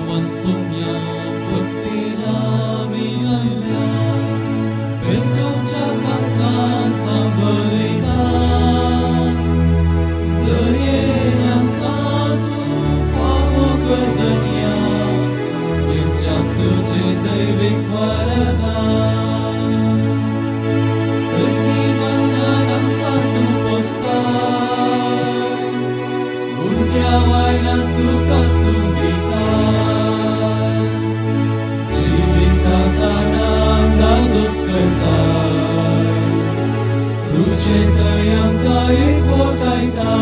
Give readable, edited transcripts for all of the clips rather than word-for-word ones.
원송야 Bukti samya Bentuk cakapkan sambalita Dalam katu Famo ke dunia Yang jatuh jendai vikwarada Sergi menanam katu posta Urnia wainan tukas tungita Jibita kanang dagus kertai Tuce tayang kaik potai tai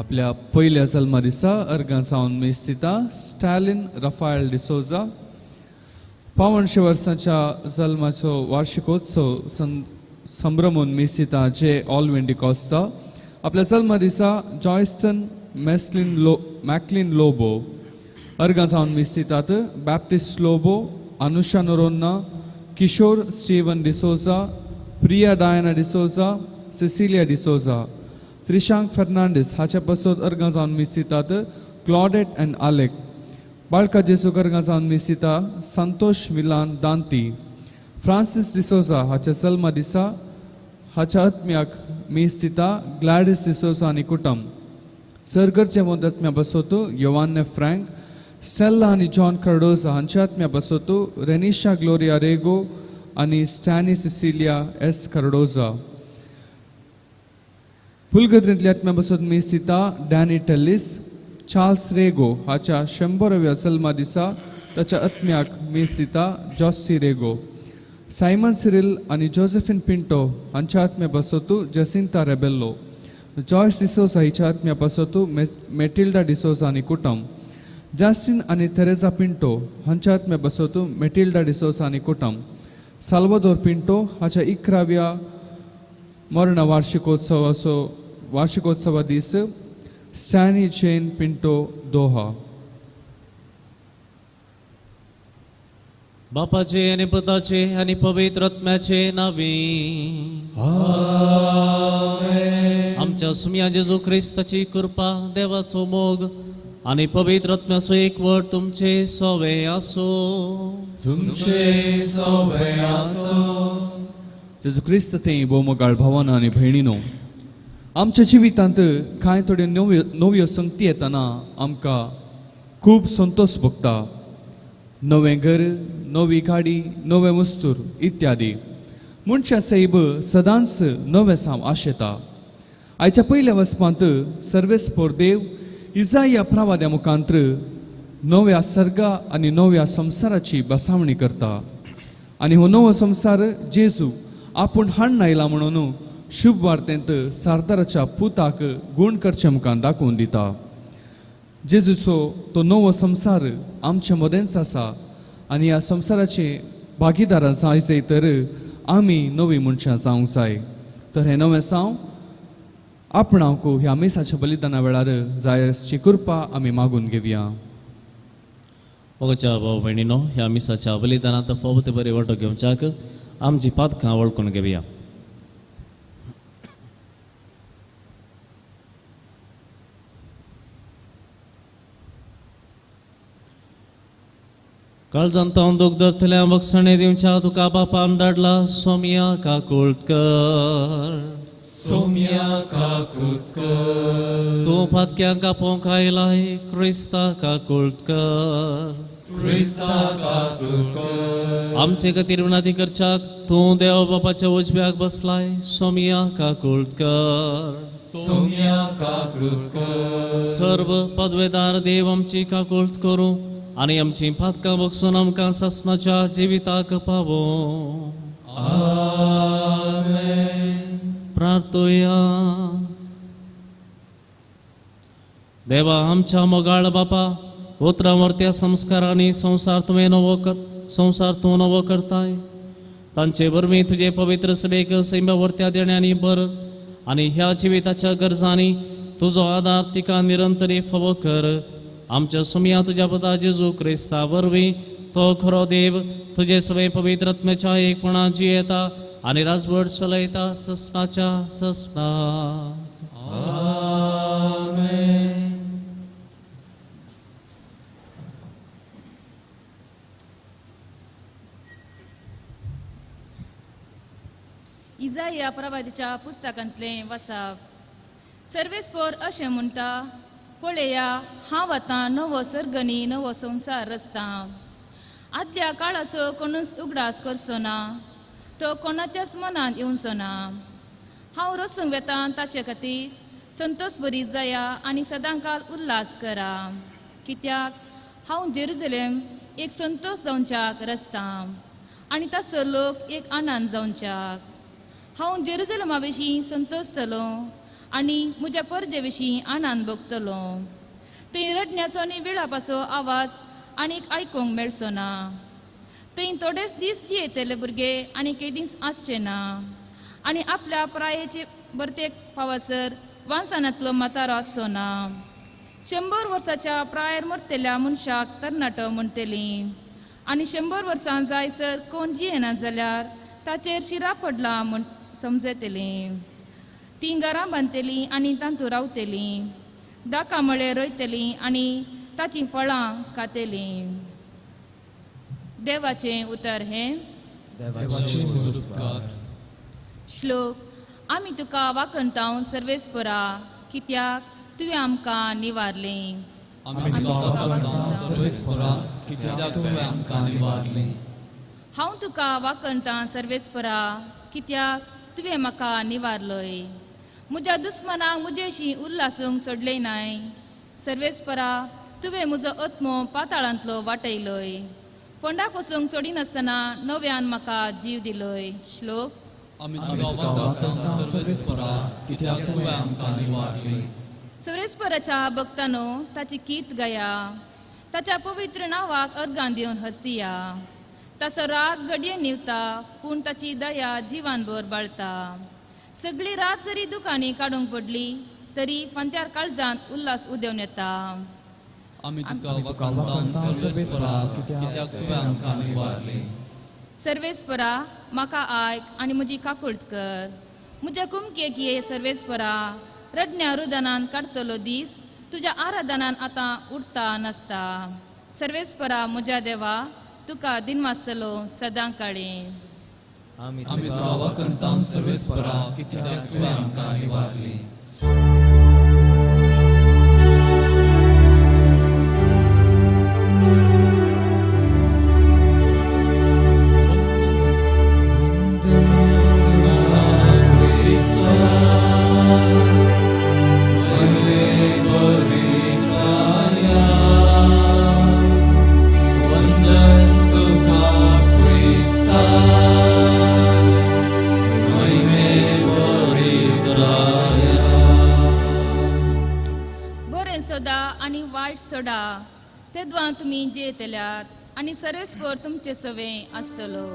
आपल्या पहिल्या जल्मा दिसा अर्गां सावन मेस्तिता Stalin Rafael D'Souza 500 वर्सांच्या जल्माचो वार्षिकोत्सव संभ्रमून मेस्तिता जे ऑलवेंडिकॉसचा आपल्या जल्मा दिसा जॉयस्टन मॅक्लिन लोबो अर्गां सावन मेस्तितात बॅप्टिस्ट लोबो अनुषा नोरोन्ना किशोर स्टीवन डिसोजा प्रिया डायना डिसोजा सिसिलिया डिसोजा त्रिशांक फर्नांडिस हाच्या पासत अर्गां जावन मेस्तितात क्लॉडेट अँड आलेक बाळका जेसू अर्गां जावन मेस्तिता संतोष मिलान दांती फ्रांसिस डिसोजा हाच्या जल्मा दिसा हाच्या आत्म्याक मेस्तिता ग्लॅडिस डिसोजा आनी कुटुंब सरगरचे आत्म्या बसोत योवान्ने फ्रँक स्टेल्ला आनी जॉन कार्डोजा हांच्या आत्म्या बसोत रेनिशा ग्लोरिया रेगो आनी स्टॅनी सिसिलिया एस कार्डोजा पुलगद्रींतल्या आत्म्या बसोत मेस्तिता डॅनी टेल्लिस चार्ल्स रेगो हाच्या 100व्या जल्मा दिसा ताच्या आत्म्याक मेस्तिता जॉसी रेगो सायमन सिरिल आनी जोसेफिन पिंटो हांच्या आत्म्या बसोत जसिंता रेबेल्लो जॉयस डिसोजा हिच्या आत्म्या बसोत मेटिल्डा डिसोजा आनी कुटुंब जस्टिन आनी थेरेसा पिंटो हांच्या आत्म्या बसोत मेटिल्डा डिसोजा आनी कुटुंब साल्वादोर पिंटो हाच्या 11व्या मरण वार्षिकोत्सवा दीस स्टॅनी चेन पिंटो दोहा बापाचे आणि पुताचे आणि पवित्र आत्म्याचे नावे आमेन आमच्या सुम्या जेजू ख्रिस्ताची कृपा देवाचो मोग आणि पवित्र आत्म्याचो एकवट तुमचे सोवे आसो तुमचे सोबे आसो जेजू ख्रिस्त ते बोमगाळ भावांनो आनी भयणीनो आमच्या जिवितांत कांय थोड्यो नव्यो संगती येताना आमकां खूब संतोष भोगता नवें घर नवी गाडी नवे वस्तूर इत्यादी मनशा सैब सदांच नवे साव आशेता आयच्या पयल्या वचपांत सर्वेस्पोर देव इजाया प्रवाद्या मुखांतर नव्या सर्गा आनी नव्या संवसाराची बसावणी करता आनी हो नवो संवसार जेजू आपूण हाडून आयला म्हणून शुभ वार्तेंत सारदाराच्या पुताक गूण करचे मुखार दाखोवन दिता जेजूचो तो नवो संवसार आमचे मदेंच आसा आनी ह्या संवसाराचे भागीदार जाय तर आमी नवी मनशां जावंक जाय तर हें नवें साव आपणाक ह्या मेसाच्या बलिदाना वेळार जाय अशी कृपा आमी मागून घेवया ओगच्या भाऊ भयणीनो ह्या मिसाच्या बलिदानात पवित्र बरे वाटो घेवच्याक आमची पातकां वळखून घेवया काळजांत दुख धरतल्या वखसणे दिवच्या तुका बापान धाडला सोमिया काकुळकर सोम्या काकुळकर तूं फातक्यांक आपोवंक आयलाय क्रिस्ता काकुळकर क्रिस्ता काकुळकर आमचे खातीर विनंती करच्याक तूं देव बापाच्या उजव्याक बसलाय सोमिया काकुळकर सोम्या काकुळकर सर्व पदवेदार देव आमची काकुळत करूं आनी आमची फातकां बगसून आमकां ससनाच्या जिविताक पावो आमेन प्रार्थोया देवा आमच्या मोगाळ बापा उतरावर्त्या संस्कारांनी संसार तूं नवो करताय तांचे वरवीं तुजे पवित्र सभेक सैम्यावर्त्या देण्यानी बर आनी ह्या जिविताच्या गरजांनी तुजो आदार तिका निरंतरी फावो कर आमच्या सुम्या तुज्या पुता जेजू क्रिस्ता वरवीं तो खरो देव तुजे सगळे पवित्र आत्म्याच्या एकपणात जियेता आनी राजवट चलयता ससनाच्या ससनाक आमेन इजाया प्रवादीच्या पुस्तकांतले वाचप. सर्वेस्पर अशें म्हणटा, पळया हांव आतां नवो सर्गनी नवो संवसार रचता. आदल्या काळाचो कोणूच उगडास करचो ना, तो कोणाच्याच मनांत येवचो ना. हांव रचूंक वेता ताचे खातीर संतोश बरी जाया आनी सदांकाल उल्हास करा. कित्याक हांव जेरुजलेम एक संतोश जावच्याक रचता आनी ताचो लोक एक आनंद जावच्याक. हांव जेरुजलेमा विशीं संतोशतलो आनी म्हज्या परजे विशीं आनंद भोगतलो. थंय रडण्याचो आनी विळापाचो आवाज आनीक आयकूंक मेळचो ना. थंय थोडेच दीस जियेतले भुरगे आनी दीस आसचे ना आनी आपल्या प्रायेचे बर्तेक पावसर वांसनांतलो म्हातारो आसचो ना. 100 वर्साच्या प्रायर मरतेल्या मनशाक तरणाटो म्हणटली आनी 100 वर्सां जायसर कोण जियेना जाल्यार ताचेर शिरा पडला म्हण समजतली. तीं घरां बांदतली आनी तांतू रावतली, दाका मळे रोयतली आनी ताची फळां खातली. देवाचें उतर हें. श्लोक. आमी तुका वाकणटाव सर्वेस्परा, कित्याक तुवें आमकां निवारलें. हांव तुका वाकणटां सर्वेस्परा, कित्याक तुवें म्हाका निवारलोय. म्हज्या दुस्मनाक म्हजेशी उल्हासूंक सोडलें नाय. सर्वेस्परा, तुवें म्हजो आत्मो पाताळांतलो वाटयलोय. फोंडाक वचूंक सोडिनासतना नव्यान म्हाका जीव दिलोय. श्लोक. सर्वेस्पराच्या भक्तानो ताची कीर्त गाया, ताच्या पवित्र नांवाक अर्गां दिवन हसिया. ताचो राग घडये निवता, पूण ताची दया जिवानभर बाळटा. सगळी रात जरी दुखांनी काडूंक पडली तरी फांत्यार काळजांत उल्हास उदेवन येता. सर्वेस्परा, म्हाका आयक आनी म्हजी काकुळट कर. म्हज्या कुमकेक ये सर्वेस्परा. रडण्या रुदनान काडटलो दीस तुज्या आराधनान आतां उरता नासता. सर्वेस्परा म्हज्या देवा, तुका दिनवासतलो सदां काळी. आनी वायट सोडा, तेद्वां तुमी जेयतल्यात आनी सर्वेस्पर तुमचे सवे आसतलो.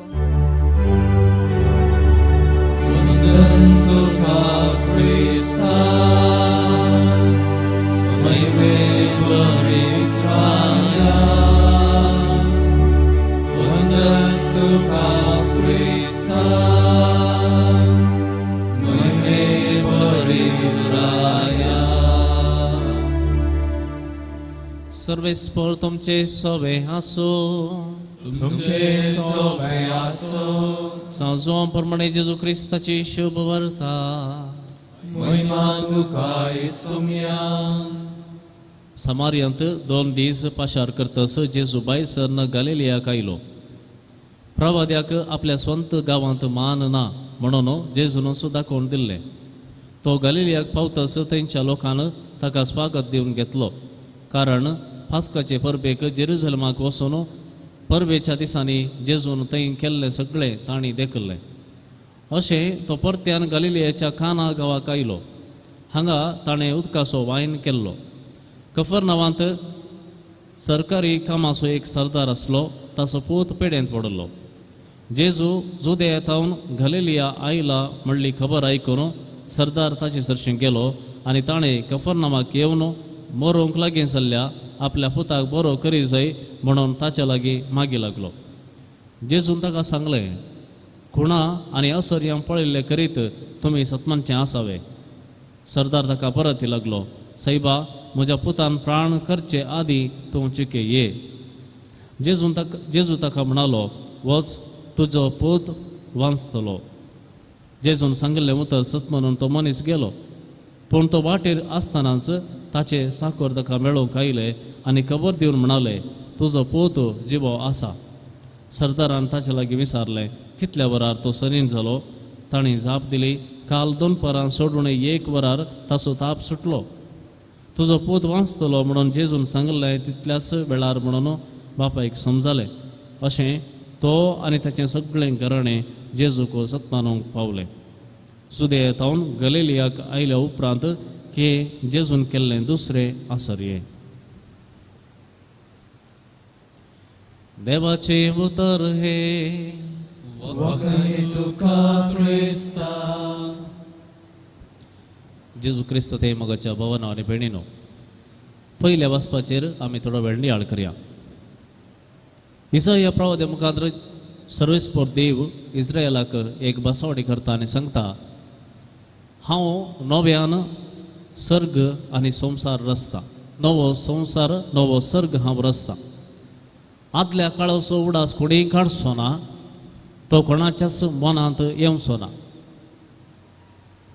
सर्वेस्पर तुमचे सोवे आसो. सांजो प्रमाणे जेजू क्रिस्ताची शुभ वार्ता. समारियांत 2 दीस पाशार करतस जेजू बायसरन गलिलियाक आयलो. प्रवाद्याक आपल्या स्वंत गांवांत मान ना म्हणून जेजून दाखोवन दिल्लें. तो गलिलियाक पावतस थंयच्या लोकांन ताका स्वागत दिवन घेतलो, कारण पास्काचे परबेक जेरुजलेमाक वचून परबेच्या दिसांनी जेजून थंय केल्लें सगळें तांणी देखल्लें. अशें तो परत्यान गलिलियाच्या काना गांवाक आयलो. हांगा ताणें उदकाचो वायन केल्लो. कफरनावांत सरकारी कामाचो एक सरदार आसलो, ताचो पूत पेडेंत पडलो. जेजू जुदेयांतावन गलिलिया आयला म्हणली खबर आयकून सरदार ताचे सरशें गेलो आनी ताणें कफरनावाक येवन मरूंक लागीं जाल्ल्या आपल्या पुताक बरो करी जाय म्हणून ताच्या लागीं मागी लागलो. जेजून ताका सांगलें, खुणा आनी असर्यां पळयल्ले करीत तुमी सतमानचें आसावे. सरदार ताका परत लागलो, सायबा, म्हज्या पुतान प्राण करचे आदीं तूं चिके ये. जेजू ताका म्हणालो, वच, तुजो पूत वांचतलो. जेजून सांगिल्ले उतर सत म्हणून तो मनीस गेलो. पूण तो वाटेर आसतनाच ताचे साकर ताका मेळोवंक आयले आनी खबर दिवन म्हणाले, तुजो पूत जिवो आसा. सरदारान ताचे लागीं विचारलें, कितल्या वरार तो सरीन जालो. ताणें जाप दिली, काल 2 वरां सोडून 1 वरार ताचो ताप सुटलो. तुजो पूत वाचतलो म्हणून जेजून सांगलें तितल्याच वेळार म्हणून बापायक समजलें. अशें तो आनी ताचें सगळें घराणें जेजूक सत्मानूंक पावलें. जुदेयांतावन गलिलियाक आयल्या उपरांत हे जेजून केल्लें दुसरें आसर्ये. देवाचे उतर हे वखणी तुका क्रिस्ता. जेजू क्रिस्त ते मगाच्या भवना आनी भयणीनो, पयल्या वाचपाचेर आमी थोडो वेळ नियाळ करया. इसाया प्रवादे मुखार सर्वेस्पर देव इस्रायलाक एक बसावडी करता आनी सांगता, हांव नव्यान सर्ग आनी संवसार रचता. नवो संवसार नवो सर्ग हांव रचता. आदल्या काळाचो उडास कोणीय काडचो ना, तो कोणाच्याच मनांत येवचो ना.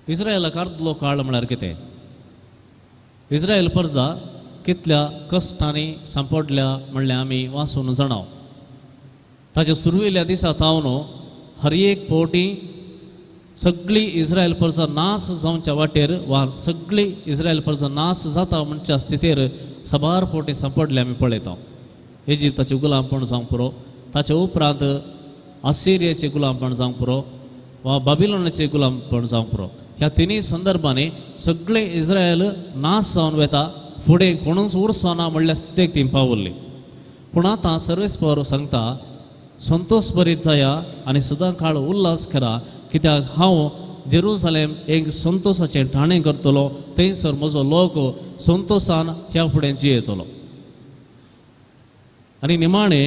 इस्रायलाक अर्दलो काळ म्हळ्यार कितें? इस्रायल प्रजा कितल्या कश्टांनी सांपडल्या म्हणलें आमी वाचून जाणाव. ताच्या सुरवेल्या दिसा तावन हर एक फावटी सगळी इस्रायल प्रजा नाच जावच्या वाटेर वा सगळी इस्रायल प्रजा नाच जाता म्हणच्या स्थितीर सबार फावटी सांपडले आमी पळयता. इजिप्ताचे गुलामपण जावंक पुरो, ताच्या उपरांत असिरियाचे गुलामपण जावंक पुरो वा बाबिलोनाचे गुलामपण जावंक पुरो. ह्या तिनूय संदर्भांनी सगळे इस्रायल नाच जावन वेता, फुडें कोणूच उरचो ना म्हणल्या स्थितीक ती पावल्ली. पूण आतां सर्वेस्पर सांगता, संतोश भरीत जाया आनी सदां काळ उल्हास करा, कित्याक हांव जेरुसलेम एक संतोशाचें ठाणें करतलो. थंयसर म्हजो लोक संतोशान ह्या फुडें जियेतलो. आनी निमाणें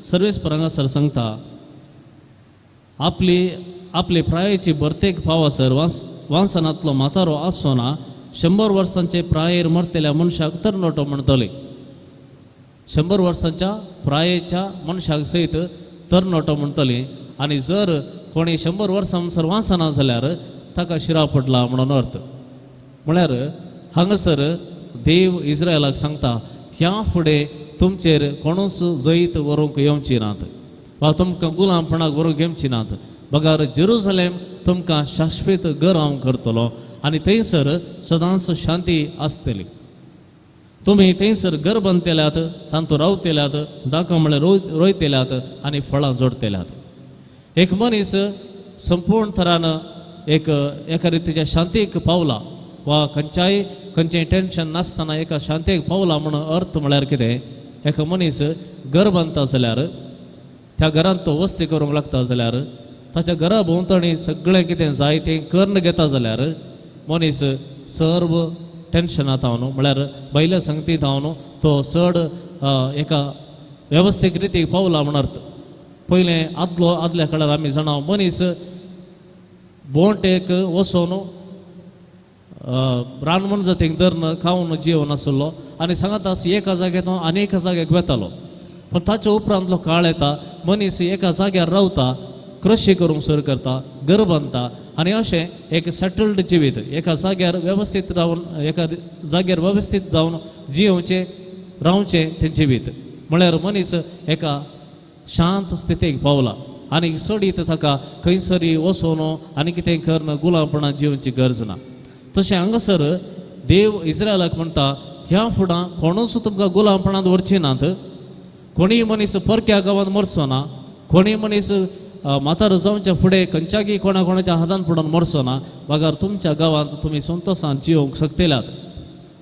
सर्वेस्परांक हांगासर सांगता, आपली प्रायेची बर्तेक पावसर वांसनांतलो म्हातारो आसचो ना. 100 वर्सांचे प्रायेर मरतल्या मनशाक तरणाटो म्हणटले. 100 वर्सांच्या प्रायेच्या मनशाक सयत तरणाटो म्हणटले. आनी जर कोणी 100 वर्सां म्हणसर वांसना जाल्यार ताका शिरा पडला म्हणून अर्थ. म्हळ्यार हांगासर देव इस्रायलाक सांगता, ह्या फुडें तुमचेर कोणूच जैत व्हरूंक येवची नात वा तुमकां गुलामपणाक व्हरूंक येवची नात. बगार जेरुसलेम तुमकां शाश्वत घर हांव करतलो आनी थंयसर सदांच शांती आसतली. तुमी थंयसर घर बांदतेल्यात, तांतू रावतेल्यात, दाखो म्हळ्यार रोयतेल्यात आनी फळां जोडतेल्यात. एक मनीस संपूर्ण तरान एका रितीच्या शांतीक पावला वा खंयचेंय टेन्शन नासतना एका शांतीक पावला म्हणून अर्थ म्हळ्यार कितें? एका मनीस घर बांदता जाल्यार त्या घरांत तो वस्ती करूंक लागता जाल्यार ताच्या घरा भोंवतणी सगळें कितें जाय तें कर्ण घेता जाल्यार मनीस सर्व टेन्शनांत न्हू म्हळ्यार बैल्या संगतींत न्हू तो चड एका वेवस्थीत रितीक पावला म्हण अर्थ. पयलें आदल्या काळार आमी जाणाव मनीस बोंटेक वचोन रानमण जातीक धरून खावन जेवण नासलो आनी सांगात एका जाग्यार आनी एका जाग्याक वेतालो. पूण ताच्या उपरांतलो काळ येता, मनीस एका जाग्यार रावता, कृषी करूंक सुरू करता, घर बांदता आनी अशें एक सेटल्ड जिवीत एका जाग्यार वेवस्थीत रावन एका जाग्यार वेवस्थीत जावन जियोवचें रावचें तें जिवीत. म्हळ्यार मनीस एका शांत स्थितीक पावला आनी सोडीत ताका खंयसरी वचोन आनी कितें करन गुलामपणां जिवची गरज ना. तशें हांगासर देव इस्रायलाक म्हणटा, ह्या फुडां कोणूच तुमकां गुलामपणांत व्हरची नात. कोणीय मनीस परक्या गांवांत मरचो ना, कोणीय मनीस म्हातारो जावच्या फुडें खंयच्याय कोणाच्या हातान पडून मरचो ना. बगार तुमच्या गांवांत तुमी संतोशान जिवंक शकतेल्यात.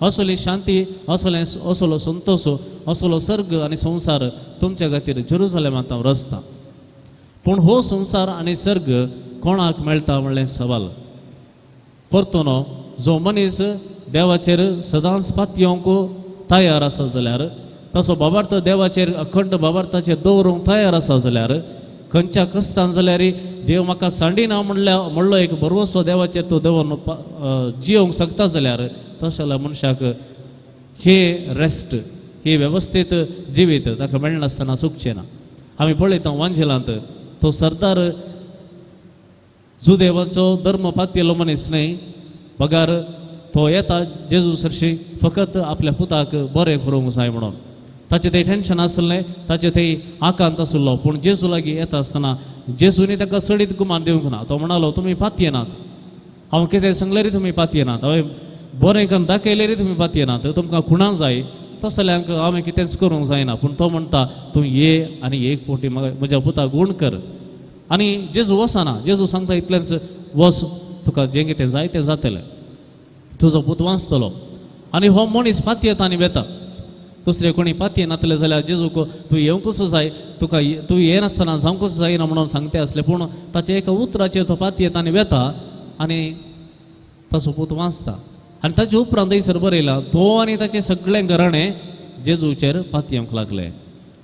असली शांती, असलो संतोश, असलो सर्ग आनी संवसार तुमच्या खातीर जेरुसलेमांत हांव रचता. पूण हो संवसार आनी सर्ग कोणाक मेळटा म्हणलें सवाल. परतून जो मनीस देवाचेर सदांच पातयेवंक तयार आसा जाल्यार, तसो बाबार्थ देवाचेर अखंड बाबार्थाचेर दवरूंक तयार आसा जाल्यार, खंयच्या कश्टान जाल्यार देव म्हाका सांडिना म्हणलो एक भरवोसो देवाचेर तो दवरून जियोंक शकता जाल्यार तशा मनशाक हे रेस्ट, ही वेवस्थीत जिवीत ताका मेळनासतना चुकचें ना. आमी पळयता वांजेलांत तो सरदार जुदेवाचो धर्म पातयेलो मनीस न्हय, पगार तो येता जेजू सरशी फकत आपल्या पुताक बरें करूंक जाय म्हणून. ताचें तें टेन्शन आसलें, ताचें तें आकांत आसलो. पूण जेजू लागीं येता आसतना जेजूनी ताका सडीत गुमान दिवंक ना. तो म्हणालो, तुमी पातयेनात, हांव कितें सांगलें तुमी पातयेनात, हांवें बरें करून दाखयलें तुमी पातयेनात, तुमकां खुणा जाय तसल्यांक हांवें कितेंच करूंक जायना. पूण तो म्हणटा, तूं ये आनी एक पोटी म्हज्या पुताक गूण कर. आनी जेजू वचना. जेजू सांगता इतलेंच, वच, तुका जें कितें जाय तें जातलें, तुजो पूत वाचतलो. आनी हो मनीस पातयेता आनी वेता. दुसरें कोणी पातयेनातले जाल्यार जेजूक तूं येवंकूच जाय, तुका तूं येनासतना जावंकूच जायना म्हणून सांगते आसलें. पूण ताच्या एका उतराचेर तो पातयेता आनी वेता आनी ताचो पूत वाचता. आनी ताचे उपरांत थंयसर बरयलां, तो आनी ताचें सगळें घराणें जेजूचेर पातयेवंक लागलें.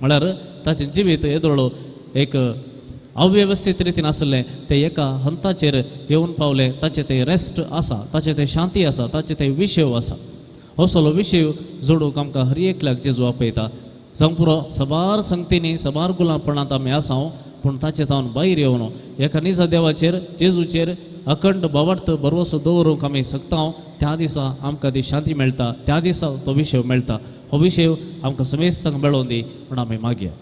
म्हळ्यार ताचें जिवीत येदोळो एक अव्यवस्थीत रितीन आसलें तें एका हंताचेर येवन पावलें. ताचें तें रेस्ट आसा, ताचें तें शांती आसा, ताचें तें विशय आसा. असलो विशय जोडूंक आमकां हर एकल्याक जेजू आपयता. जावं पुरो सबार संगतींनी सबार गुलामपणांत आमी आसांव, पूण ताचे तावन भायर येवन एका निजा देवाचेर जेजूचेर अखंड भावार्थ भरवसो दवरूंक आमी शकता. त्या दिसा आमकां ती शांती मेळटा, त्या दिसा तो विशय मेळटा. हो विशय आमकां समेस्तांक मेळोवन दी म्हण आमी मागया.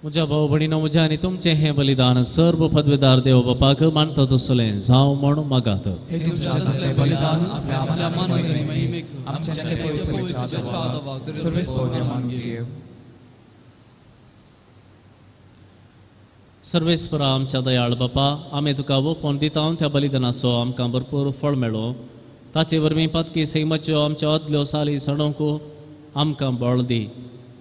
म्हज्या भाव भयणीनो, म्हजें आनी तुमचें हें बलिदान सर्व पदवेदार देव बापाक मानता तसलें जावं म्हण मागात. हे तुमच्या हातांतलें बलिदान आपल्या मानवी महिमेक आमच्या पवित्र सर्वेस्वर मानगेव. सर्वेस्परा आमच्या दयाळ बापा, आमी तुका ओपोवन दिता त्या बलिदानाचो आमकां भरपूर फळ मेळो. ताचे वरवीं पातकी सैमाच्यो आमच्या अदल्यो साली सडोवंक आमकां बळ दी.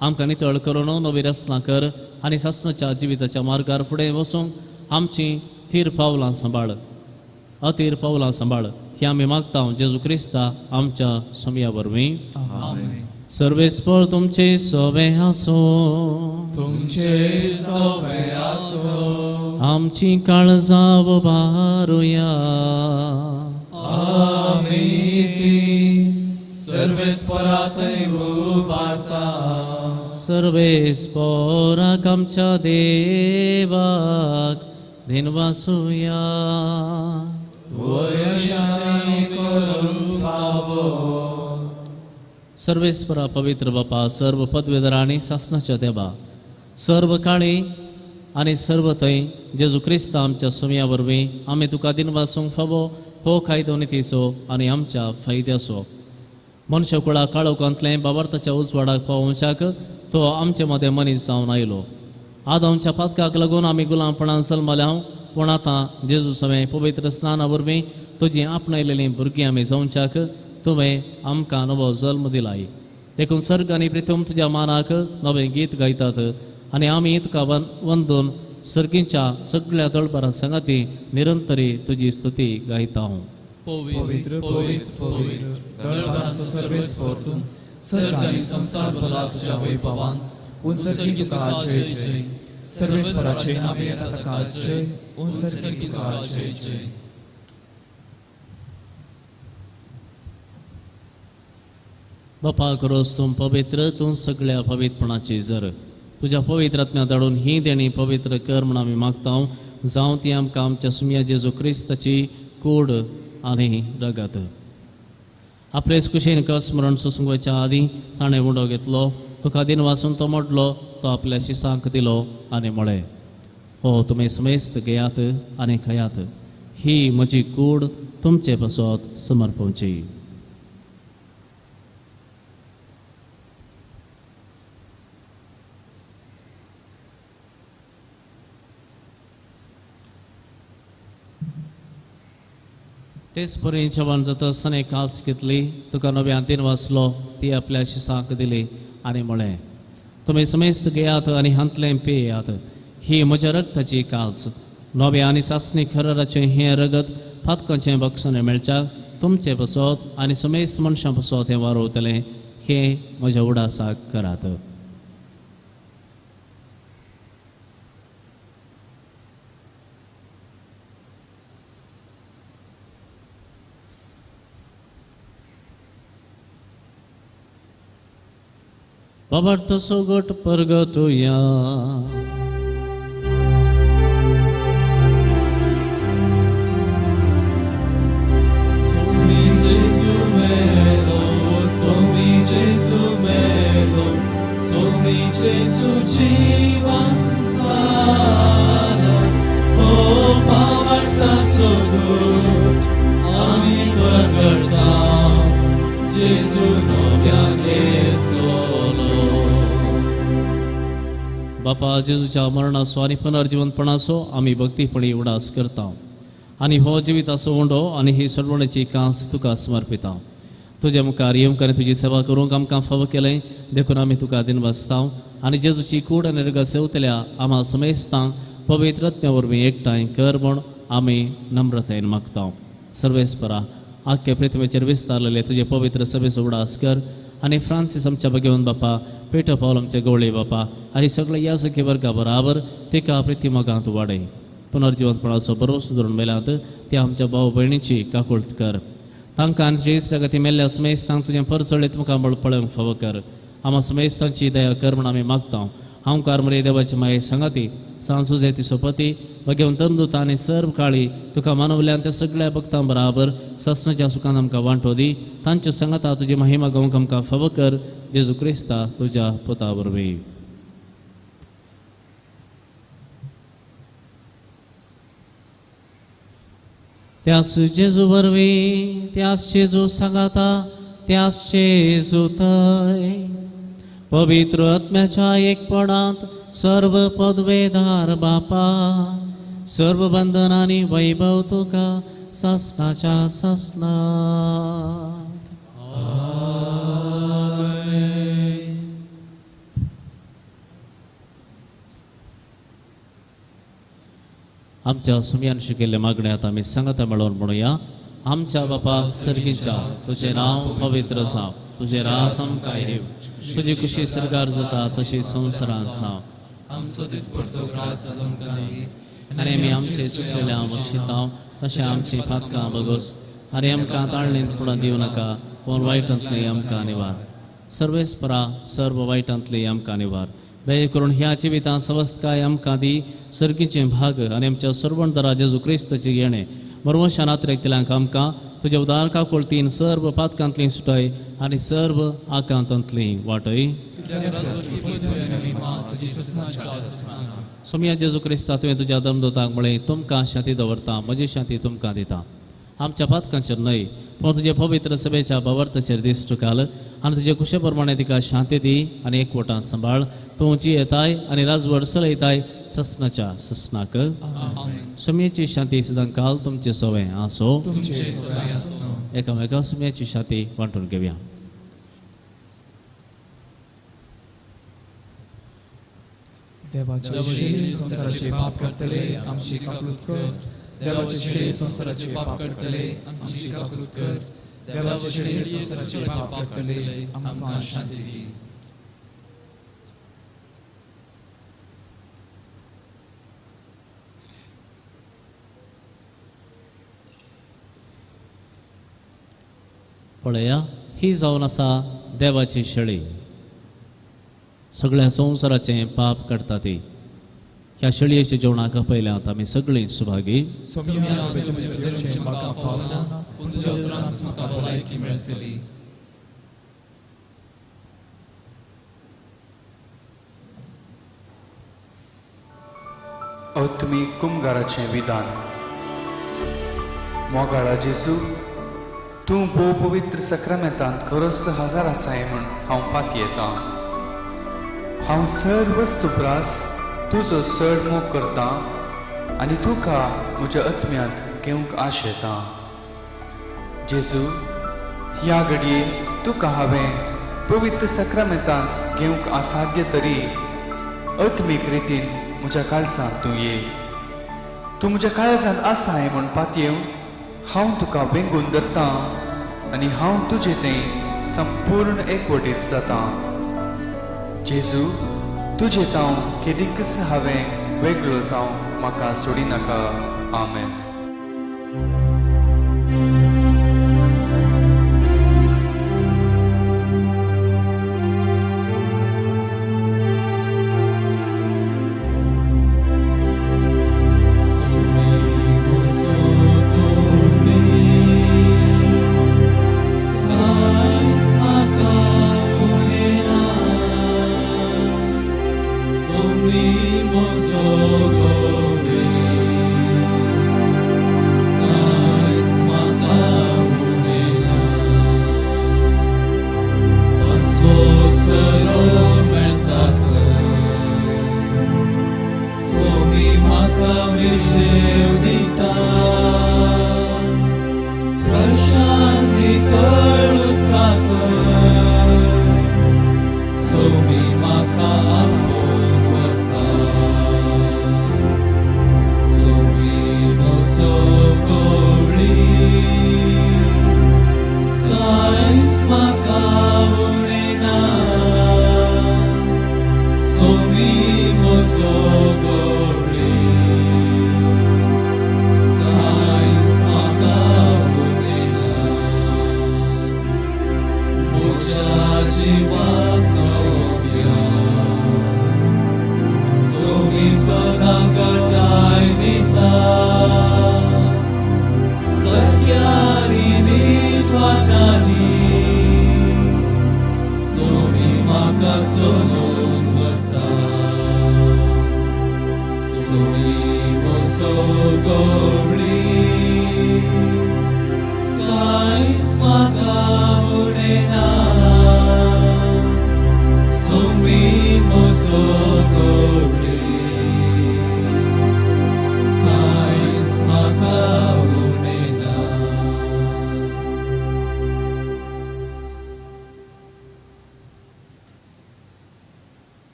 आमकां नितळ करून नवी रचना कर आनी सासणाच्या जिविताच्या मार्गार फुडें वचूंक आमची थीर पावलां सांबाळ, अथीर पावलां सांबाळ. ही आमी मागता जेजू क्रिस्ता आमच्या स्वामिया वरवीं. सर्वेस्पर तुमचे सोबे आसो, तुमचे सोबे आसो. आमची काळजां बारुया. सर्वेस्परांतय उबारता. सर्वेस्पराक आमच्या देवाक दिनवासुया. सर्वेस्परा पवित्र बापा, सर्व पदवेदारांनी सासणाच्या देवा, सर्व काळी आनी सर्व थंय जेजू क्रिस्त आमच्या सुमया वरवीं आमी तुका दिनवासूंक फावो हो कायदो नितीचो आनी आमच्या फायद्याचो. मनुष्य कुळाक काळोखांतलें बाबार्थाच्या उजवाडाक पावोवच्याक तो आमचे मदें मनीस जावन आयलो. आदामच्या पातकाक लागून आमी गुलामपणान जल्मल्याव, पूण आतां जेजू सवें पवित्र स्नाना वरवीं तुजी आपणयलेलीं भुरगीं आमी जावच्याक तुवें आमकां नवो जल्म दिलाय. देखून सर्ग आनी पृथ्वी तुज्या मानाक नवें गीत गायतात आनी आमी तुका वंदून सर्गींच्या सगळ्या दळबरां सांगाती निरंतरी तुजी स्तुती गायता. पवित्र पवित्र पवित्र दळबरांचो सर्वेस्पर तूं, सर्ग आनी संसार भलाक तुज्या वैभवान उंचरगी तुका जय जय. सर्वेस्पराचे नावे येता सकाळ जय, उंचरगी तुका जय जय. बापा करोस तूं पवित्र, तूं सगळ्या पवित्रपणाची जर. तुज्या पवित्र आत्म्या धाडून ही देणी पवित्र कर म्हूण आमी मागता. जावं ती आमकां आमच्या सुमया जेजू क्रिस्ताची कूड आनी रगत. आपलेच कुशीन कस स्मरण सुसंगोवच्या आदीं ताणें उडो घेतलो, तुका दिन वाचून तो मोडलो, तो आपल्या शिसांक दिलो आनी म्हळें, हो तुमी समेस्त घेयात आनी खयात, ही म्हजी कूड तुमचे पासत समर्पवची. तेच परी जेवण जाता आसतना एक काल्स घेतली, तुका नव्यान दिन वाचलो, ती आपल्या शिसांक दिली आनी म्हळें, तुमी समेस्त घेयात आनी हांतलें पियेयात, ही म्हज्या रगताची काल्स, नवे आनी सासणी खरराचें हें रगत फातकाचें बक्षण मेळच्या तुमचे पासत आनी समेस्त मनशां पासत हें वारोवतलें, हें म्हज्या उडासाक करात. Babarta sogot pergatoya. Somi Gesù melo, somi Gesù melo, somi Gesù jivan stala. O babarta sogot, ami pergataw, Gesù novianetolo. बापा जेजूच्या मरणाचो आनी पुनर्जीवनपणाचो आमी भक्तीपणी उडास करता आनी हो जिविताचो उंडो आनी ही सडवण्याची कांच तुका समर्पिता. तुज्या मुखार येवंक तुजी सेवा करूंक आमकां फाव केलें देखून आमी तुका दिन वाचता आनी जेजूची कूड आनी रगत सेवतल्या आम्हा समेस्तांक पवित्रत्म्या वरवीं एकठांय कर म्हूण आमी नम्रतायेन मागता. सर्वेस्परा आख्खे पृथ्वीचेर विस्तारलेले तुजे पवित्र सभेचो उडास कर आनी फ्रांसीस आमच्या भगवंत बापा, पेटर पावल आमचे गवळे बापा आनी सगळे याजकी वर्गा बराबर तिका प्रितीमोगांत वाडय. पुनर्जीवनपणाचो भरोसो धरून मेल्यात त्या आमच्या भाव भयणीची काकुळट कर. तांकां आनी तुजे इस्त्रागती मेल्ल्या समेस्तांक तुजें परचळीत मुखार पळोवंक फाव कर. आम्हा समेस्तांची दया कर म्हूण आमी मागता. हांव कारमरे देवाची माये सांगाती सांसुजे ती सोपती भगवंत तंदूत आनी सर्व काळी तुका मानवल्यान त्या सगळ्या भक्तां बराबर ससनाच्या सुखान आमकां वांटो दी. तांच्या संगता तुजी महिमा गावंक आमकां फाव कर. जेजू क्रिस्ता तुज्या पुता वरवीं. त्याच जेजू वरवीं, त्याच जेजू सांगाता, त्याच जेजू थंय पवित्र आत्म्याच्या एकपणांत सर्व पदवेदार बापा, सर्व बंधनांनी वैभव तुका ससनाच्या ससनाक. आमच्या सुमयान शिकिल्ल्या मागण्यात आमी सांगता मेळोवन म्हणुया. आमच्या बापा सर्गीच्या, तुझे नाव पवित्र जावं, तुझे रास आमकां येव, तुजी खुशी सरकार जाता तशी संवसारांत जावं. आमचो दिसपडतो ग्रास आमकां दी आनी आमी आमचे चुकलेल्या बक्षिता तशें आमची फातकां बगोस आनी आमकां ताळणेंत पुणा दिवं नाका, पूण वायटांतली आमकां निवार. सर्वेस्परा सर्व वायटांतली आमकां निवार. दये करून ह्या जिवितांत सवस्तकाय आमकां दी. सर्गीचें भाग आनी आमच्या सर्वंतरा जेजू क्रिस्ताचें येणें मरवशा नात्रेकतल्यांक आमकां तुज्या उदार काकुळतीन सर्व पातकांतली सुटय आनी सर्व आकांतांतली वाटय. सोम्या जेजू क्रिस्ता तुवें तुज्या धर्मदूतांक म्हळें, तुमकां शांती दवरता, म्हजी शांती तुमकां दिता. आमच्या पातकांचेर न्हय पूण तुजे पवित्र सभेच्या भावार्थाचेर दिश्ट घाल आनी तुजे कुशे प्रमाणे तिका शांती दी आनी एकवटान सांबाळ. तूं जी येताय आनी राजवट चलयताय ससनाच्या ससनाक. सोम्याची शांती सदां काल तुमचे सवय आसो. एकामेका सोम्याची शांती वांटून घेवया. देवाचे संसाराचे पाप करतले आमची काकुळट कर. देवाचे संसाराचे पाप करतले आमची काकुळट कर. देवाचे संसाराचे पाप करतले आमकां शांती दी. पळया, ही जावन आसा देवाची शेळी. सगळ्या संवसाराचें पाप करता ती. ह्या शेळयेच्या जेवणाक पयल्यात आमी सगळीं सुभागी. म्हाका फावना पूण तुज्या उतरांत म्हाका भलायकी मेळटली. तुमी कुमगाराचें विधान. मोगाळा जेजू, तूं भोव पवित्र सक्रामेंतांत खरोच हजार आसाय म्हूण हांव पाती येता. हांव सर वस्तुप्रास तुजो चड मोग करतां आनी तुका म्हज्या आत्म्यांत घेवंक आश येता. जेजू, ह्या घडये तुका हांवें पवित्र सक्रामेंतांत घेवंक असाध्य तरी आत्मीक रितीन म्हज्या काळजांत तूं ये. तूं म्हज्या काळजांत आसाय म्हूण पातयेव हांव तुका वेंगून धरतां आनी हांव तुजें तें संपूर्ण एकवटीत जाता. जेजू, तुजें तांव केदींच हांवें वेगळो जावं म्हाका सोडिनाका. आमेन.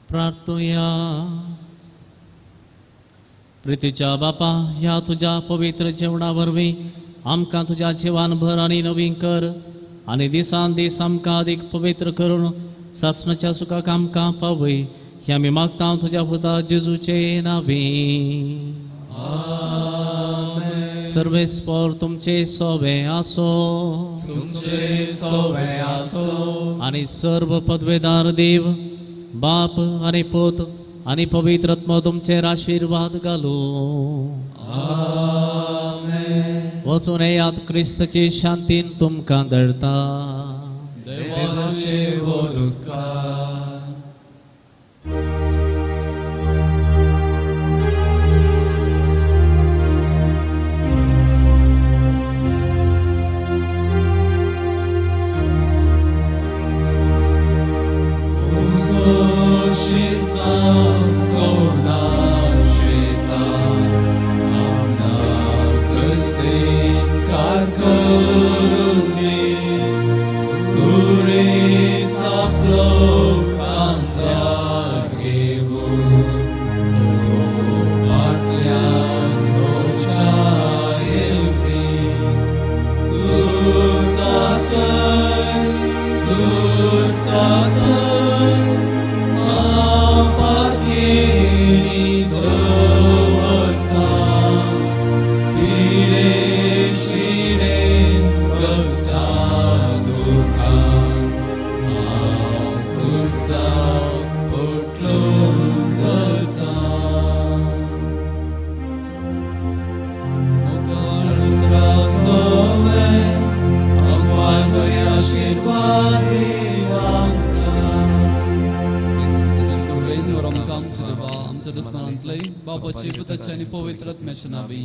प्रार्थूया. प्रितीच्या बापा, ह्या तुझ्या पवित्र जेवणा वरवीं आमकां तुज्या जिवान भर आनी नवीन कर आनी दिसान दीस आमकां अदीक पवित्र करून सासणाच्या सुखाक आमकां पावय. हें आमी मागता तुज्या पुता जेजूचे नांवी. सर्वेस्पर तुमचे सोवे आसो. तुमचे सोवे आसो. आनी सर्व पदवेदार देव बाप आनी पोत आनी पवित्र आत्मा तुमचेर आशीर्वाद घालो. आमेन. वचून येयात क्रिस्ताची शांतीन तुमकां धरता. देवाचे उपकार. Glória देवा आमच्या दुश्मनांतले बापाचे पुताचे आणि पवित्र आत्म्याचे नावे